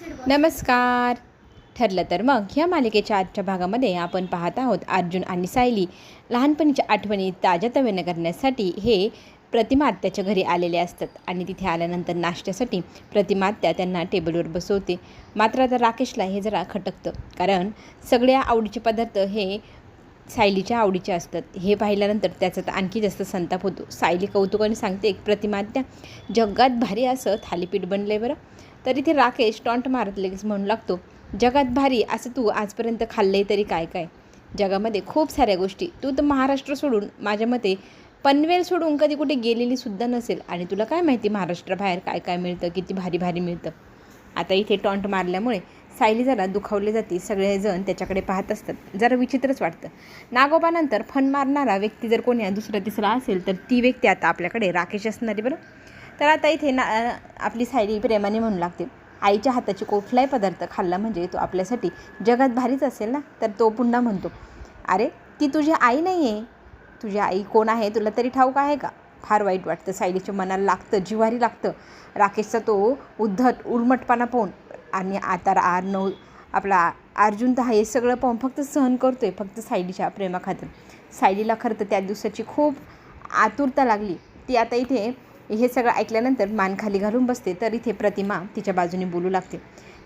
नमस्कार. ठरलं तर मग ह्या मालिकेच्या आजच्या भागामध्ये आपण पाहत आहोत अर्जुन आणि सायली लहानपणीच्या आठवणी ताज्यातवाने करण्यासाठी हे प्रतिमा आत्याच्या घरी आलेले असतात आणि तिथे आल्यानंतर नाश्त्यासाठी प्रतिमा आत्या त्यांना टेबलवर बसवते. मात्र आता राकेशला हे जरा खटकतं, कारण सगळ्या आवडीचे पदार्थ हे सायलीच्या आवडीचे असतात. हे पाहिल्यानंतर त्याचा तर आणखी जास्त संताप होतो. सायली कौतुकाने सांगते, प्रतिमा आत्या, जगात भारी असं थालीपीठ बनले बरं. तर इथे राकेश टॉन्ट मारत लगेच म्हणू लागतो, जगात भारी असं तू आजपर्यंत खाल्लंय तरी काय काय. जगामध्ये खूप साऱ्या गोष्टी, तू तर महाराष्ट्र सोडून, माझ्या मते पनवेल सोडून कधी कुठे गेलेली सुद्धा नसेल, आणि तुला काय माहिती महाराष्ट्राबाहेर काय काय मिळतं, किती भारी भारी मिळतं. आता इथे टॉन्ट मारल्यामुळे सायली जरा दुखावले जाते. सगळेजण त्याच्याकडे पाहत असतात. जरा विचित्रच वाटतं. नागोबानंतर फन मारणारा व्यक्ती जर कोणी दुसरा तिसरा असेल तर ती व्यक्ती आता आपल्याकडे राकेश असणारी बरं. तर आता इथे आपली सायली प्रेमाने म्हणू लागते, आईच्या हाताची कुठलाही पदार्थ खाल्ला म्हणजे तो आपल्यासाठी जगात भारीच असेल ना. तर तो पुन्हा म्हणतो, अरे ती तुझी आई नाही आहे. तुझी आई कोण आहे तुला तरी ठाऊक आहे का. फार वाईट वाटतं. सायलीच्या मनाला लागतं, जिव्हारी लागतं. राकेशचा तो उद्धट उर्मटपणा पाहून, आणि आता आपला अर्जुन तर हे सगळं पाहून फक्त सहन करतो आहे, फक्त सायलीच्या प्रेमाखातर. सायलीला खरं तर त्या दिवसाची खूप आतुरता लागली. ती आता इथे हे सगळं ऐकल्यानंतर मान खाली घालून बसते. तर इथे प्रतिमा तिच्या बाजूने बोलू लागते,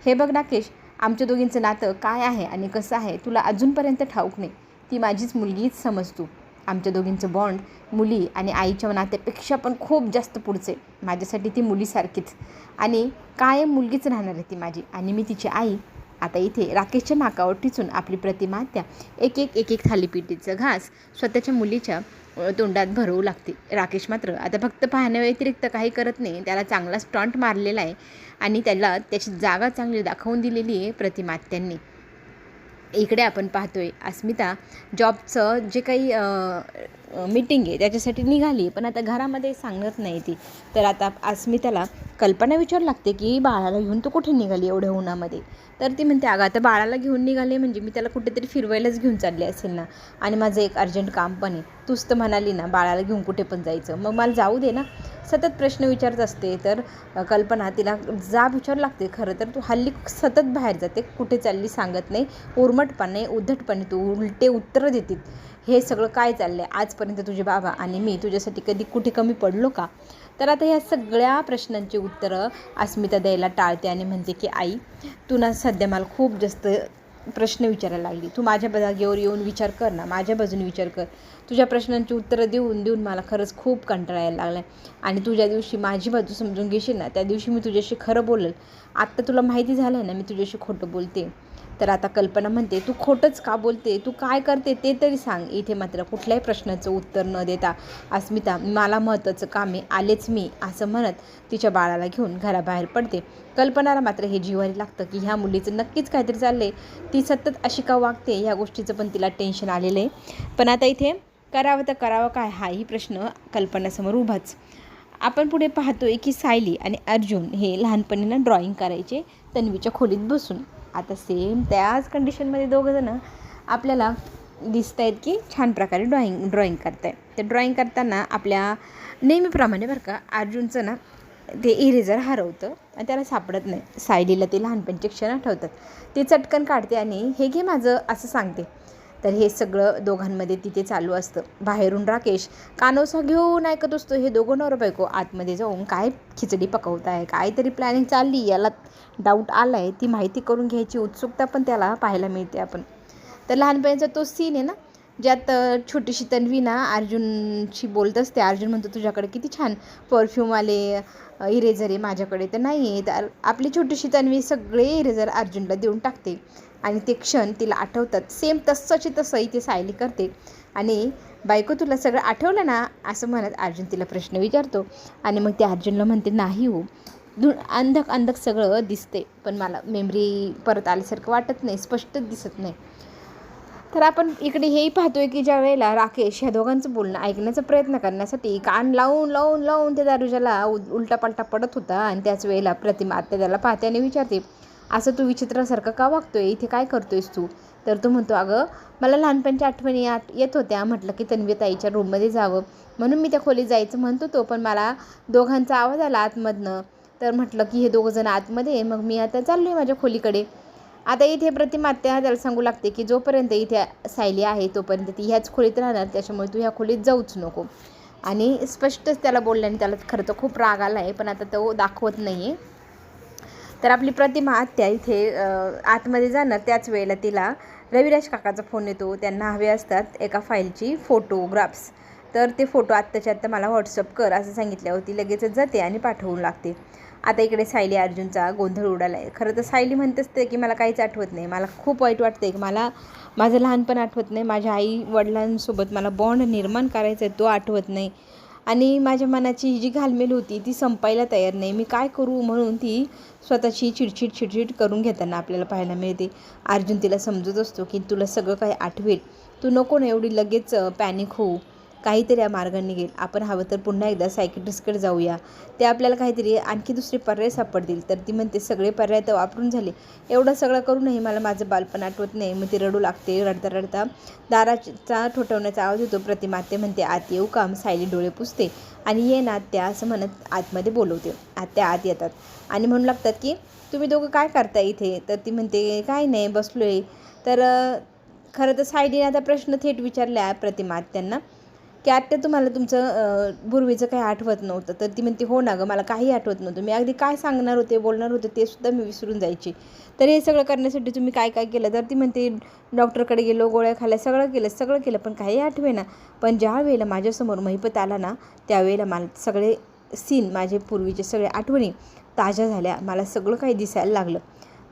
हे बघ राकेश, आमच्या दोघींचं नातं काय आहे आणि कसं आहे तुला अजूनपर्यंत ठाऊक नाही. ती माझीच मुलगीच समजतो. आमच्या दोघींचं बॉन्ड मुली आणि आईच्या नात्यापेक्षा पण खूप जास्त पुढचे. माझ्यासाठी ती मुलीसारखीच आणि कायम मुलगीच राहणार आहे ती माझी, आणि मी तिची आई. आता इथे राकेशच्या नाकावर टिचून आपली प्रतिमा आत्या एक एक थालीपीठीचं घास स्वतःच्या मुलीच्या तोंडात भरवू लागते. राकेश मात्र आता फक्त पाहण्याव्यतिरिक्त काही करत नाही. त्याला चांगला स्टॉन्ट मारलेला आहे आणि त्याला त्याची जागा चांगली दाखवून दिलेली आहे प्रतिमा आत्यांनी. इकडे आपण पाहतोय अस्मिता जॉबचं जे काही मीटिंग आहे त्याच्यासाठी निघाली, पण आता घरामध्ये सांगत नाही ती. तर आता अस्मिताला कल्पना विचारू लागते की बाळाला घेऊन तू कुठे निघाली एवढ्या उन्हामध्ये. तर ती म्हणते, अगं आता बाळाला घेऊन निघाले म्हणजे मी त्याला कुठेतरी फिरवायलाच घेऊन चालले असेल ना, आणि माझं एक अर्जंट काम पण आहे. तूच तर म्हणाली ना बाळाला घेऊन कुठे पण जायचं, मग मला जाऊ दे ना. सतत प्रश्न विचारत असते. तर कल्पना तिला जाब विचारू लागते, खरं तर तू हल्ली सतत बाहेर जाते, कुठे चालली सांगत नाही, उर्मटपणे उद्धटपणे तू उलटे उत्तरं देतील. हे सगळं काय चाललं आहे. आजपर्यंत तुझे बाबा आणि मी तुझ्यासाठी कधी कुठे कमी पडलो का. तर आता ह्या सगळ्या प्रश्नांची उत्तरं अस्मिता द्यायला टाळते आणि म्हणते की आई, तू ना सध्या मला खूप जास्त प्रश्न विचारायला लागली. तू माझ्या जागेवर येऊन विचार कर ना, माझ्या बाजूने विचार कर. तुझ्या प्रश्नांची उत्तरं देऊन देऊन मला खरंच खूप कंटाळा यायला लागला आहे, आणि तू ज्या दिवशी माझी बाजू समजून घेशील ना त्या दिवशी मी तुझ्याशी खरं बोलेल. आत्ता तुला माहिती झालं आहे ना मी तुझ्याशी खोटं बोलते. तर आता कल्पना म्हणते, तू खोटंच का बोलते, तू काय करते ते तरी सांग. इथे मात्र कुठल्याही प्रश्नाचं उत्तर न देता अस्मिता, मला महत्त्वाचं काम आहे, आलेच मी, असं म्हणत तिच्या बाळाला घेऊन घराबाहेर पडते. कल्पनाला मात्र हे जिव्हारी लागतं की ह्या मुलीचं नक्कीच काहीतरी चाललं आहे. ती सतत अशी का वागते ह्या गोष्टीचं पण तिला टेन्शन आलेलं आहे. पण आता इथे करावं तर करावं काय, हाही प्रश्न कल्पनासमोर उभाच. आपण पुढे पाहतोय की सायली आणि अर्जुन हे लहानपणीनं ड्रॉइंग करायचे तन्वीच्या खोलीत बसून. आता सेम त्याच कंडिशनमध्ये दोघंजणं आपल्याला दिसत आहेत की छान प्रकारे ड्रॉइंग करत आहे. ते ड्रॉइंग करताना आपल्या नेहमीप्रमाणे बरं का अर्जुनचं ना ते इरेझर हरवतं आणि त्याला सापडत नाही. सायलीला ते लहानपणचे क्षण आठवतात. ते चटकन काढते आणि हे घे माझं असं सांगते. तर हे सगळं दोघांमध्ये तिथे चालू असतं. बाहेरून राकेश कानोसा घेऊन ऐकत असतो. हे दोघं नवरा बायको आतमध्ये जाऊन काय खिचडी पकवत आहे, काहीतरी प्लॅनिंग चालली, याला डाऊट आला आहे, ती माहिती करून घ्यायची उत्सुकता पण त्याला पाहायला मिळते आपण. तर लहानपणीचा तो सीन आहे ना, ज्यात छोटीशी तन्वी ना अर्जुनशी बोलत असते. अर्जुन म्हणतो, तुझ्याकडे किती छान परफ्यूम आले इरेझर आहे, माझ्याकडे तर नाही आहे. तर आपली छोटीशी तन्वी सगळे इरेझर अर्जुनला देऊन टाकते आणि ते क्षण तिला आठवतात. सेम तसंची तसं इथे सायली करते. आणि बायको तुला सगळं आठवलं ना असं म्हणत अर्जुन तिला प्रश्न विचारतो. आणि मग ते अर्जुनला म्हणते, नाही हो, अंधक सगळं दिसते, पण मला मेमरी परत आल्यासारखं वाटत नाही, स्पष्टच दिसत नाही. तर आपण इकडे हेही पाहतोय की ज्या वेळेला राकेश ह्या दोघांचं बोलणं ऐकण्याचा प्रयत्न करण्यासाठी कान लावून त्या दारुजाला उलटापालटा पडत होता. आणि त्याच वेळेला प्रतिमा आत्या त्याला पाहते आणि विचारते, असं तू विचित्रासारखं का वागतोय, इथे काय करतोयस तू. तर तो म्हणतो, अगं मला लहानपणच्या आठवणी येत होत्या. म्हटलं की तन्वी ताईच्या रूममध्ये जावं म्हणून मी त्या खोलीत जायचं म्हणतो तो, पण मला दोघांचा आवाज आला आतमधनं. तर म्हटलं की हे दोघं जण आतमध्ये, मग मी आता चाललो आहे माझ्या खोलीकडे. आता इथे प्रतिमात्या त्याला सांगू लागते की जोपर्यंत इथे सायली आहे तोपर्यंत ती ह्याच खोलीत राहणार, त्याच्यामुळे तू ह्या खोलीत जाऊच नको. आणि स्पष्टच त्याला बोलल्याने त्याला खरं तर खूप राग आला आहे, पण आता तो दाखवत नाही आहे. तर आपली प्रतिमा आत्या इथे आतमध्ये जाणार, त्याच वेळेला तिला रविराज काकाचा फोन येतो. त्यांना हवे असतात एका फाईलची फोटोग्राफ्स. तर ते फोटो आत्ताच्या आत्ता मला व्हॉट्सअप कर असं सांगितल्यावर ती लगेचच जाते आणि पाठवून लागते. आता इकडे सायली अर्जुनचा गोंधळ उडाला आहे. खरं तर सायली म्हणत असते की मला काहीच आठवत नाही. मला खूप वाईट वाटतं की मला माझं लहानपण आठवत नाही, माझ्या आई वडिलांसोबत मला बॉन्ड निर्माण करायचा आहे तो आठवत नाही, आणि माझ्या मनाची जी घालमेल होती ती संपायला तयार नाही. मी काय करू म्हणून ती स्वतःची चिडचिड करून घेताना आपल्याला पाहायला मिळते. अर्जुन तिला समजत असतो की तुला सगळं काही आठवेल, तू नको ना एवढी लगेच पॅनिक होऊ, काहीतरी या मार्गाने निघेल. आपण हवं तर पुन्हा एकदा सायकिट्रिस्टकडे जाऊया, ते आपल्याला काहीतरी आणखी दुसरे पर्याय सापडतील. तर ती म्हणते सगळे पर्याय तर वापरून झाले, एवढं सगळं करूनही मला माझं बालपण आठवत नाही. मग ती रडू लागते. रडता दाराचा ठोठवण्याचा आवाज होतो. प्रतिमा आत्या म्हणते आत येऊ का? सायली डोळे पुसते आणि ये ना आत्या असं म्हणत आतमध्ये बोलवते. आत्या आत येतात आणि म्हणू लागतात की तुम्ही दोघं काय करता इथे? तर ती म्हणते काय नाही, बसलो आहे. तर खरं तर सायलीने आता प्रश्न थेट विचारला आहे प्रतिमा आत्यांना की आत्या तुम्हाला तुमचं पूर्वीचं काही आठवत नव्हतं? तर ती म्हणते हो ना गं, मला काही आठवत नव्हतं. मी अगदी काय सांगणार होते बोलणार होते ते सुद्धा मी विसरून जायची. तर हे सगळं करण्यासाठी तुम्ही काय काय केलं? तर ती म्हणते डॉक्टरकडे गेलो, गोळ्या खाल्ल्या, सगळं केलं पण काही आठवेना. पण ज्या वेळेला माझ्यासमोर महिपत आला ना, त्यावेळेला मला सगळे सीन, माझे पूर्वीचे सगळे आठवणी ताज्या झाल्या, मला सगळं काही दिसायला लागलं.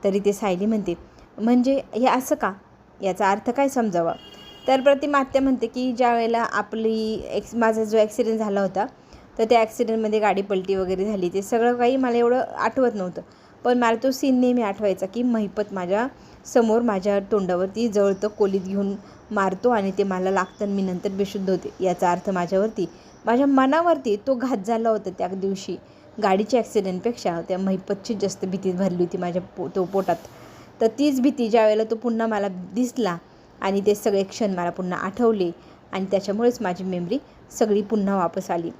तरी ते सायली म्हणते म्हणजे हे असं का? याचा अर्थ काय समजावा? तर प्रतिमा आत्या म्हणते की ज्या वेळेला माझा जो ॲक्सिडेंट झाला होता, तर त्या ॲक्सिडेंटमध्ये गाडी पलटी वगैरे झाली, ते सगळं काही मला एवढं आठवत नव्हतं. पण मला तो सीन नेहमी आठवायचा की महिपत माझ्या समोर माझ्या तोंडावरती जळतं कोलीत घेऊन मारतो आणि ते मला लागतं आणि मी नंतर बेशुद्ध होते. याचा अर्थ माझ्या मनावरती तो घात झाला होता त्या दिवशी. गाडीच्या ॲक्सिडेंटपेक्षा त्या महिपतची जास्त भीती भरली होती माझ्या पोटात. तर तीच भीती ज्या वेळेला तो पुन्हा मला दिसला आणि ते सगळे क्षण मला पुन्हा आठवले आणि त्याच्यामुळेच माझी मेमरी सगळी पुन्हा वापस आली.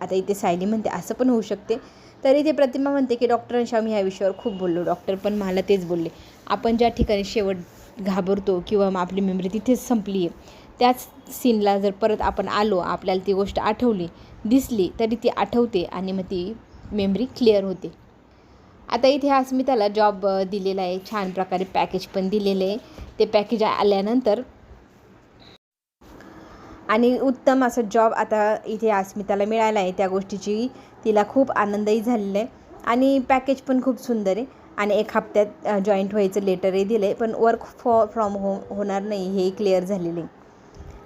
आता इथे सायली म्हणते असं पण होऊ शकते. तरी ते प्रतिमा म्हणते की डॉक्टरांशी आम्ही ह्या विषयावर खूप बोललो, डॉक्टर पण मला तेच बोलले, आपण ज्या ठिकाणी शेवट घाबरतो किंवा मग आपली मेमरी तिथेच संपली आहे, त्याच सीनला जर परत आपण आलो, आपल्याला ती गोष्ट आठवली, दिसली, तरी ती आठवते आणि मग ती मेमरी क्लिअर होते. आता इथे अस्मिताला जॉब दिलेला आहे, छान प्रकारे पॅकेज पण दिलेलं आहे. ते पॅकेज आल्यानंतर आणि उत्तम असं जॉब आता इथे अस्मिताला मिळाला आहे. त्या गोष्टीची तिला खूप आनंदही झालेला आहे आणि पॅकेज पण खूप सुंदर आहे आणि 1 हप्त्यात जॉईंट व्हायचं लेटरही दिलं आहे, पण वर्क फ्रॉम होम होणार नाही हे क्लिअर झालेलं आहे.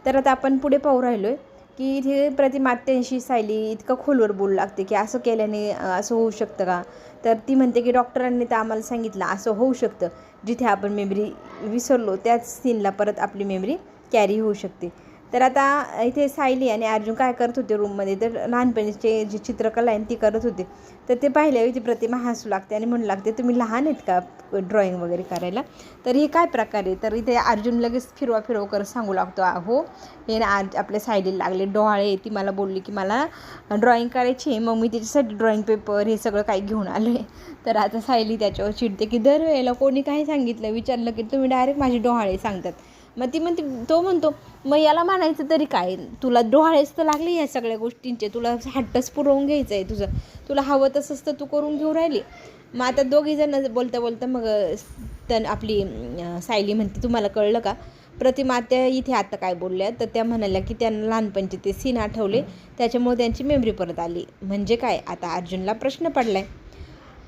तर आता आपण पुढे पाहू राहिलो आहे की इथे प्रतिमा आत्यांशी सायली इतकं खोलवर बोलू लागते की असं केल्याने असं होऊ शकतं का? तर ती म्हणते की डॉक्टरांनी तर आम्हाला सांगितलं असं होऊ शकतं, जिथे आपण मेमरी विसरलो त्याच सीनला परत आपली मेमरी कॅरी होऊ शकते. तर आता इथे सायली आणि अर्जुन काय करत होते रूममध्ये, तर लहानपणीचे जी चित्रकला आहे ती करत होते. तर ते पाहिल्यावर ती प्रतिमा हसू लागते आणि म्हणू लागते तुम्ही लहान आहेत का ड्रॉइंग वगैरे करायला? तर हे काय प्रकार आहे? तर इथे अर्जुन लगेच फिरवा करत सांगू लागतो हो हे ना आज आपल्या सायलीला लागले डोहाळे, ती मला बोलली की मला ड्रॉइंग करायची, मग मी त्याच्यासाठी ड्रॉइंग पेपर हे सगळं काही घेऊन आलो आहे. तर आता सायली त्याच्यावर चिडते की दरवेळेला कोणी काही सांगितलं विचारलं की तुम्ही डायरेक्ट माझे डोहाळे सांगतात. मग ती म्हणते, तो म्हणतो मग याला म्हणायचं तरी काय, तुला डोहाळेच तर लागले या सगळ्या गोष्टींचे, तुला हट्टच पुरवून घ्यायचं आहे, तुला हवं तसंच तर तू करून घेऊ राहिली. मग आता दोघीजण बोलता मग आपली सायली म्हणते तुम्हाला कळलं का? प्रतिमा त्या इथे आता काय बोलल्या, तर त्या म्हणाल्या की त्यांना लहानपणचे ते सीन आठवले, त्याच्यामुळे त्यांची मेमरी परत आली. म्हणजे काय? आता अर्जुनला प्रश्न पडला आहे.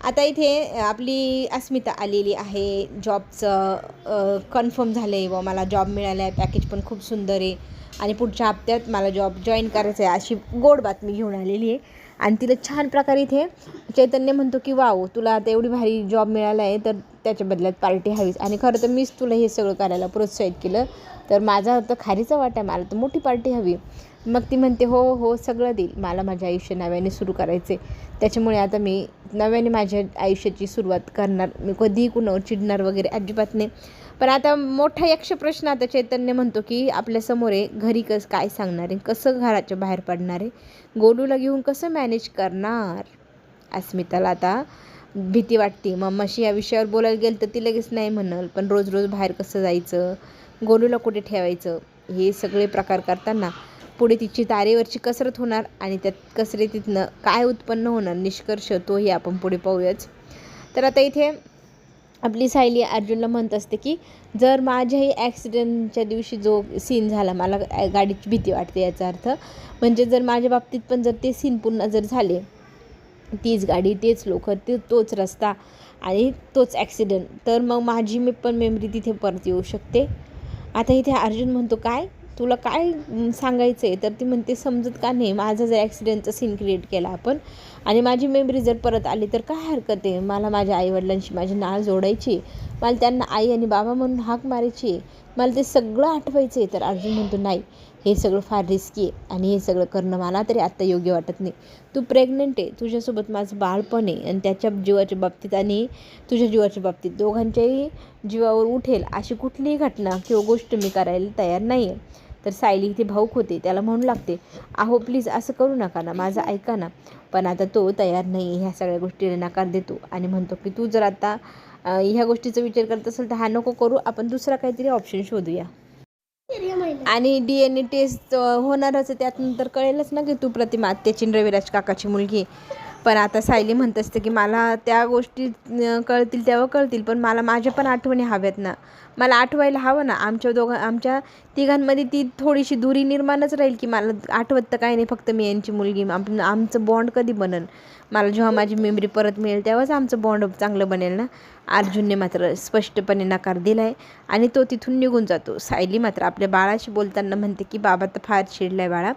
आता इथे आपली अस्मिता आलेली आहे, जॉबचं कन्फर्म झालं आहे व मला जॉब मिळाला आहे, पॅकेज पण खूप सुंदर आहे आणि पुढच्या हप्त्यात मला जॉब जॉईन करायचं आहे अशी गोड बातमी घेऊन आलेली आहे. आणि तिला छान प्रकारे इथे चैतन्य म्हणतो की वाव तुला आता एवढी भारी जॉब मिळाला आहे, तर त्याच्या बदल्यात पार्टी हवीच. आणि खरं तर मीच तुला हे सगळं करायला प्रोत्साहित केलं, तर माझा तर खारीचा वाटा आहे, मला तर मोठी पार्टी हवी. मग ती म्हणते हो सगळं देईल, मला माझे आयुष्य नव्याने सुरू करायचे, त्याच्यामुळे आता मी नव्याने माझ्या आयुष्याची सुरुवात करणार, मी कधीही कुणावर चिडणार वगैरे अजिबात नाही. पण आता मोठा यक्ष प्रश्न आता चैतन्य म्हणतो की आपल्यासमोर आहे, घरी काय सांगणार आहे, कसं घराच्या बाहेर पडणार आहे, गोलूला घेऊन कसं मॅनेज करणार. अस्मिताला आता भीती वाटते. मम्माशी या विषयावर बोलायला गेलं तर ती लगेच नाही म्हणल, पण रोज रोज बाहेर कसं जायचं, गोलूला कुठे ठेवायचं, हे सगळे प्रकार करताना पुढे तिची तारेवरची कसरत होणार आणि त्या कसरतीतनं काय उत्पन्न होणार निष्कर्ष तोही आपण पुढे पाहूयाच. तर आता इथे आपली सायली अर्जुनला म्हणत असते की जर माझ्याही ॲक्सिडेंटच्या दिवशी जो सीन झाला, मला गाडीची भीती वाटते, याचा अर्थ म्हणजे जर माझ्या बाबतीत पण जर ते सीन पुन्हा जर झाले, तीच गाडी, तेच लोक, तोच रस्ता आणि तोच ॲक्सिडेंट, तर मग माझी पण मेमरी तिथे परत येऊ शकते. आता इथे अर्जुन म्हणतो काय तुला काय सांगायचं आहे, तर ती म्हणते समजत का नाही, माझा जर ॲक्सिडेंटचा सीन क्रिएट केला आपण आणि माझी मेमरी जर परत आली तर काय हरकत आहे, मला माझ्या आईवडिलांशी माझी नाळ जोडायची, मला त्यांना आई आणि बाबा म्हणून हाक मारायची, मला ते सगळं आठवायचं आहे. तर अर्जुन म्हणतो नाही, हे सगळं फार रिस्की आहे आणि हे सगळं करणं मला तरी आत्ता योग्य वाटत नाही. तू प्रेग्नंट आहे, तुझ्यासोबत माझं बाळपण आहे आणि त्याच्या जीवाच्या बाबतीत आणि तुझ्या जीवाच्या बाबतीत दोघांच्याही जीवावर उठेल अशी कुठलीही घटना किंवा गोष्ट मी करायला तयार नाही आहे. तर सायली इथे भाऊक होते, त्याला म्हणू लागते अहो प्लीज असं करू नका ना, माझं ऐका ना. पण आता तो तयार नाही, ह्या सगळ्या गोष्टीला नकार देतो आणि म्हणतो की तू जर आता ह्या गोष्टीचा विचार करत असेल तर हा नको करू, आपण दुसरा काहीतरी ऑप्शन शोधूया. आणि DNA टेस्ट होणारच आहे, त्यानंतर कळेलच ना की तू प्रतिमा आत्याची रविराज काकाची मुलगी. पण आता सायली म्हणत असते की मला त्या गोष्टी कळतील तेव्हा कळतील, पण मला माझ्या पण आठवणी हव्यात ना, मला आठवायला हवं ना. आमच्या तिघांमध्ये ती थोडीशी दुरी निर्माणच राहील की मला आठवत तर काही नाही, फक्त मी यांची मुलगी. आमचं बॉन्ड कधी बनन, मला जेव्हा माझी मेमरी परत मिळेल तेव्हाच आमचं बॉन्ड चांगलं बनेल ना. अर्जुनने मात्र स्पष्टपणे नकार दिला आहे आणि तो तिथून निघून जातो. सायली मात्र आपल्या बाळाशी बोलताना म्हणते की बाबा तर फार चिडला आहे बाळा,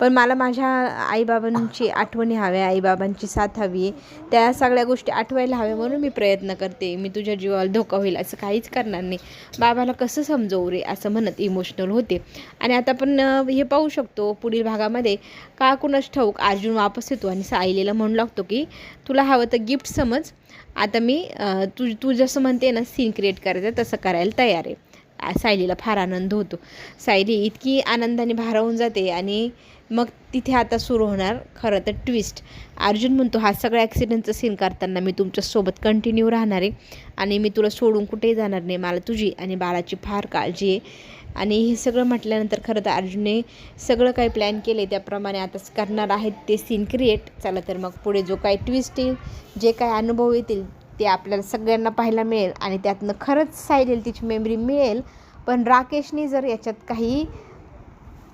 पण मला माझ्या आईबाबांची आठवणी हव्या, आईबाबांची साथ हवी आहे, त्या सगळ्या गोष्टी आठवायला हव्या म्हणून मी प्रयत्न करते. मी तुझ्या जीवाला धोका होईल असं काहीच करणार नाही, बाबाला कसं समजवू रे, असं म्हणत इमोशनल होते. आणि आता आपण हे पाहू शकतो पुढील भागामध्ये का कुणास ठाऊक अर्जुन वापस येतो आणि सायलीला म्हणू लागतो की तुला हवं तर गिफ्ट समज, आता मी तू जसं म्हणते ना सीन क्रिएट करायचं तसं करायला तयार आहे. सायलीला फार आनंद होतो. सायली इतकी आनंदाने भारावून जाते आणि मग तिथे आता सुरू होणार खरं तर ट्विस्ट. अर्जुन म्हणतो हा सगळा ॲक्सिडेंटचा सीन करताना मी तुमच्यासोबत कंटिन्यू राहणार आहे आणि मी तुला सोडून कुठेही जाणार नाही, मला तुझी आणि बाळाची फार काळजी आहे. आणि हे सगळं म्हटल्यानंतर खरं तर अर्जुनने सगळं काही प्लॅन केले त्याप्रमाणे आता करणार आहेत ते सीन क्रिएट. चला तर मग पुढे जो काही ट्विस्ट येईल, जे काही अनुभव येतील ते आपल्याला सगळ्यांना पाहायला मिळेल आणि त्यातनं खरंच सायलीला तिची मेमरी मिळेल. पण राकेशने जर याच्यात काही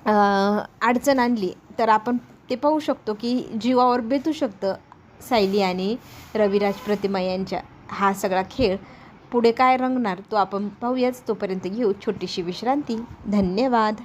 अडचण आणली तर आपण ते पाहू शकतो की जीवावर बेतू शकतं सायली आणि रविराज प्रतिमा यांच्या हा सगळा खेळ. पुढे काय रंगणार तो आपण पाहूयाच. तोपर्यंत घेऊ छोटीशी विश्रांती. धन्यवाद.